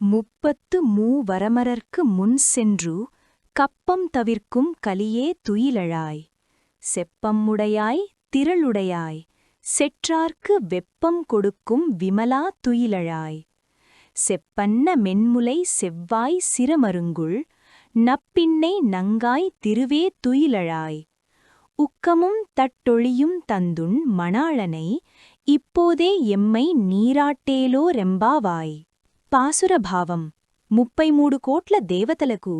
முப்பத்து மூவரமரர்க்கு முன் சென்று கப்பம் தவிர்க்கும் கலியே துயிலழாய். செப்பம்முடையாய் திரளுடையாய் செற்றார்க்கு வெப்பம் கொடுக்கும் விமலா துயிலழாய். செப்பன்ன மென்முலை செவ்வாய் சிரமருங்குள் நப்பின்னை நங்காய் திருவே துயிலழாய். உக்கமும் தட்டொழியும் தந்துன் மணாளனை இப்போதே எம்மை నీరాట్టేలో రెంబావాయ్. పాసురభావం 33 కోట్ల దేవతలకు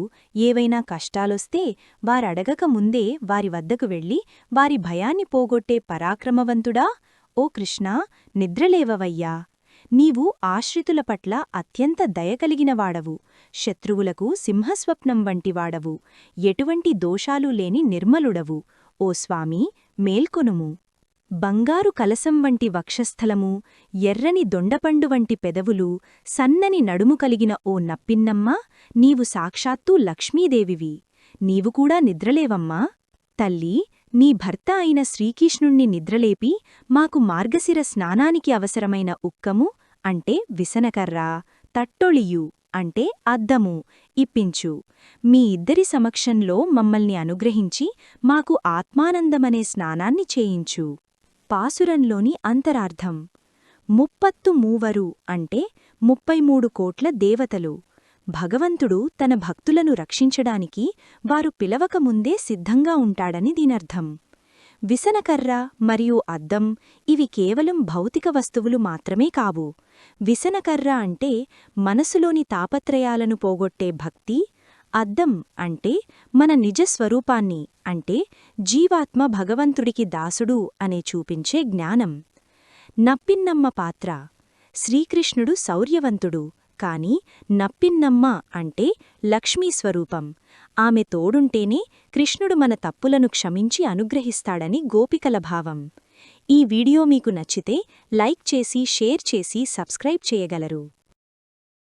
ఏవైనా కష్టాలొస్తే వారడగక ముందే వారి వద్దకు వెళ్ళి వారి భయాన్ని పోగొట్టే పరాక్రమవంతుడా, ఓ కృష్ణా, నిద్రలేవవయ్యా. నీవు ఆశ్రితుల పట్ల అత్యంత దయకలిగినవాడవు, శత్రువులకు సింహస్వప్నం వంటివాడవు, ఎటువంటి దోషాలు లేని నిర్మలుడవు. ఓ స్వామీ, మేల్కొనుము. బంగారు కలసం వంటి వక్షస్థలము, ఎర్రని దొండపండు వంటి పెదవులు, సన్నని నడుము కలిగిన ఓ నప్పిన్నమ్మ, నీవు సాక్షాత్తూ లక్ష్మీదేవివి. నీవు కూడా నిద్రలేవమ్మా. తల్లీ, నీ భర్త అయిన శ్రీకృష్ణుణ్ణి నిద్రలేపి మాకు మార్గశిర స్నానానికి అవసరమైన ఉక్కము అంటే విసనకర్ర, తట్టొళియు అంటే అద్దము ఇప్పించు. మీ ఇద్దరి సమక్షంలో మమ్మల్ని అనుగ్రహించి మాకు ఆత్మానందమనే స్నానాన్ని చేయించు. పాసురంలోని అంతరార్థం: 33 అంటే 33 కోట్ల దేవతలు. భగవంతుడు తన భక్తులను రక్షించడానికి వారు పిలవకముందే సిద్ధంగా ఉంటాడని దీనర్థం. విసనకర్ర మరియు అద్దం ఇవి కేవలం భౌతిక వస్తువులు మాత్రమే కావు. విసనకర్ర అంటే మనసులోని తాపత్రయాలను పోగొట్టే భక్తి, అద్దం అంటే మన నిజస్వరూపాన్ని అంటే జీవాత్మ భగవంతుడికి దాసుడు అనే చూపించే జ్ఞానం. నప్పిన్నమ్మ పాత్ర: శ్రీకృష్ణుడు శౌర్యవంతుడు, కాని నప్పిన్నమ్మ అంటే లక్ష్మీస్వరూపం. ఆమె తోడుంటేనే కృష్ణుడు మన తప్పులను క్షమించి అనుగ్రహిస్తాడని గోపికల భావం. ఈ వీడియో మీకు నచ్చితే లైక్ చేసి, షేర్ చేసి, సబ్స్క్రైబ్ చేయగలరు.